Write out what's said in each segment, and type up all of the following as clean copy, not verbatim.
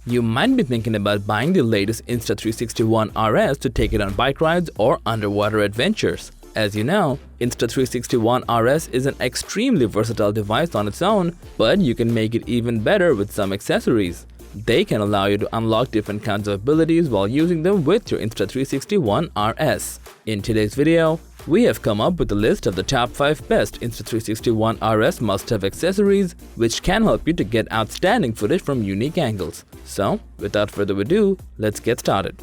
You might be thinking about buying the latest Insta360 One RS to take it on bike rides or underwater adventures. As you know, Insta360 One RS is an extremely versatile device on its own, but you can make it even better with some accessories. They can allow you to unlock different kinds of abilities while using them with your Insta360 One RS. In today's video, we have come up with a list of the top 5 best Insta360 One RS must-have accessories which can help you to get outstanding footage from unique angles. So, without further ado, let's get started.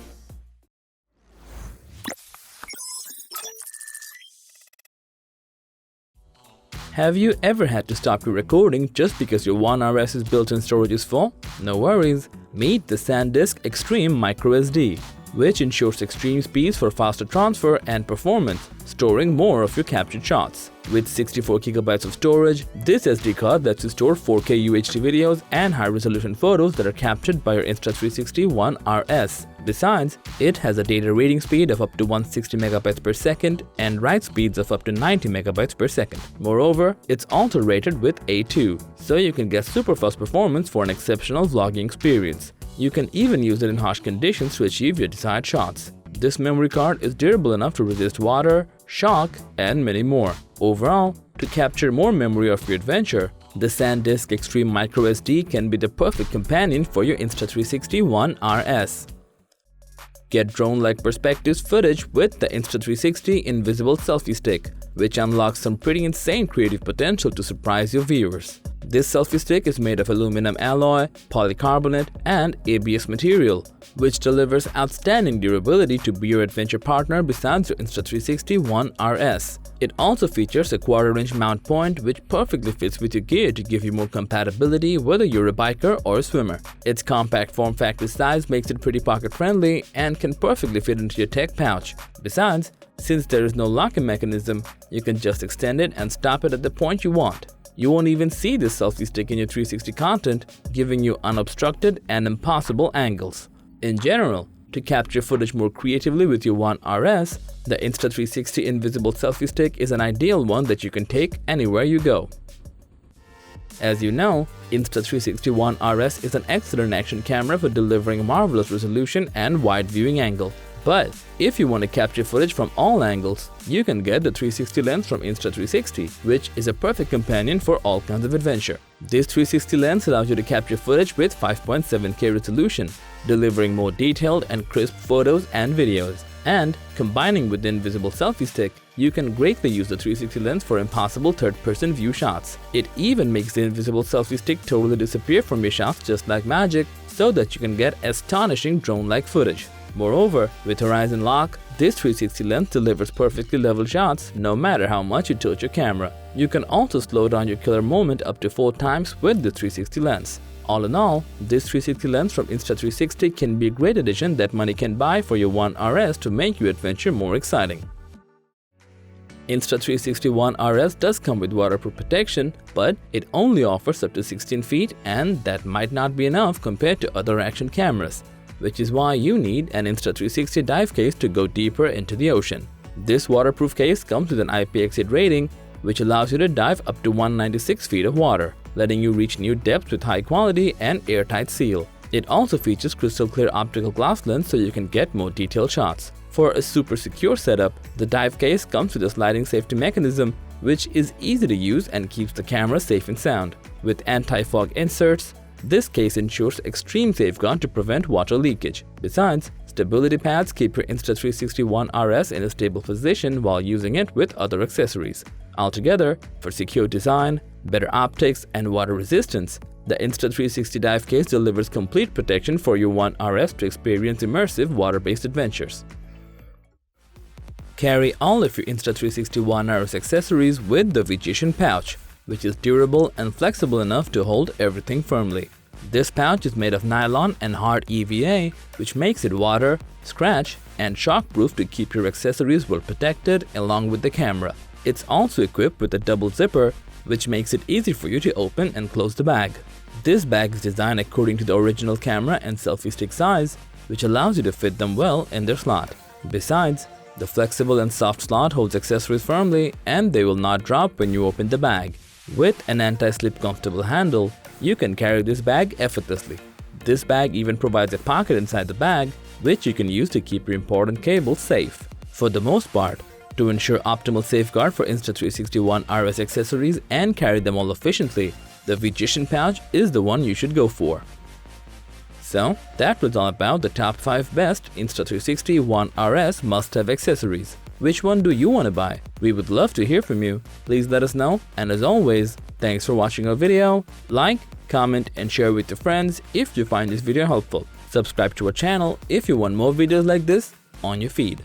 Have you ever had to stop your recording just because your One RS's built-in storage is full? No worries, meet the SanDisk Extreme microSD, which ensures extreme speeds for faster transfer and performance, storing more of your captured shots. With 64GB of storage, this SD card lets you store 4K UHD videos and high-resolution photos that are captured by your Insta360 One RS. Besides, it has a data reading speed of up to 160MB per second and write speeds of up to 90MB per second. Moreover, it's also rated with A2, so you can get super fast performance for an exceptional vlogging experience. You can even use it in harsh conditions to achieve your desired shots. This memory card is durable enough to resist water, shock, and many more. Overall, to capture more memory of your adventure, the SanDisk Extreme microSD can be the perfect companion for your Insta360 One RS. Get drone-like perspectives footage with the Insta360 Invisible Selfie stick, which unlocks some pretty insane creative potential to surprise your viewers. This selfie stick is made of aluminum alloy, polycarbonate, and ABS material, which delivers outstanding durability to be your adventure partner besides your Insta360 One RS. It also features a 1/4-inch mount point which perfectly fits with your gear to give you more compatibility whether you're a biker or a swimmer. Its compact form factor size makes it pretty pocket-friendly and can perfectly fit into your tech pouch. Besides, since there is no locking mechanism, you can just extend it and stop it at the point you want. You won't even see this selfie stick in your 360 content, giving you unobstructed and impossible angles. In general, to capture footage more creatively with your One RS, the Insta360 Invisible Selfie stick is an ideal one that you can take anywhere you go. As you know, Insta360 One RS is an excellent action camera for delivering marvelous resolution and wide viewing angle. But if you want to capture footage from all angles, you can get the 360 lens from Insta360, which is a perfect companion for all kinds of adventure. This 360 lens allows you to capture footage with 5.7K resolution, delivering more detailed and crisp photos and videos. And combining with the Invisible Selfie stick, you can greatly use the 360 lens for impossible third-person view shots. It even makes the Invisible Selfie stick totally disappear from your shots just like magic, so that you can get astonishing drone-like footage. Moreover, with Horizon Lock, this 360 lens delivers perfectly level shots no matter how much you tilt your camera. You can also slow down your killer moment up to 4 times with the 360 lens. All in all, this 360 lens from Insta360 can be a great addition that money can buy for your One RS to make your adventure more exciting. Insta360 One RS does come with waterproof protection, but it only offers up to 16 feet and that might not be enough compared to other action cameras, which is why you need an Insta360 dive case to go deeper into the ocean. This waterproof case comes with an IPX8 rating, which allows you to dive up to 196 feet of water, letting you reach new depths with high quality and airtight seal. It also features crystal clear optical glass lens so you can get more detailed shots. For a super secure setup, the dive case comes with a sliding safety mechanism, which is easy to use and keeps the camera safe and sound. With anti-fog inserts, this case ensures extreme safeguard to prevent water leakage. Besides, stability pads keep your Insta360 One RS in a stable position while using it with other accessories. Altogether, for secure design, better optics, and water resistance, the Insta360 dive case delivers complete protection for your One RS to experience immersive water-based adventures. Carry all of your Insta360 One RS accessories with the VGSION pouch, which is durable and flexible enough to hold everything firmly. This pouch is made of nylon and hard EVA, which makes it water, scratch, and shockproof to keep your accessories well protected along with the camera. It's also equipped with a double zipper, which makes it easy for you to open and close the bag. This bag is designed according to the original camera and selfie stick size, which allows you to fit them well in their slot. Besides, the flexible and soft slot holds accessories firmly and they will not drop when you open the bag. With an anti-slip comfortable handle, you can carry this bag effortlessly. This bag even provides a pocket inside the bag, which you can use to keep your important cables safe. For the most part, to ensure optimal safeguard for Insta360 One RS accessories and carry them all efficiently, the VGSION pouch is the one you should go for. So, that was all about the top 5 best Insta360 One RS must-have accessories. Which one do you want to buy? We would love to hear from you. Please let us know, and as always, thanks for watching our video. Like, comment and share with your friends if you find this video helpful. Subscribe to our channel if you want more videos like this on your feed.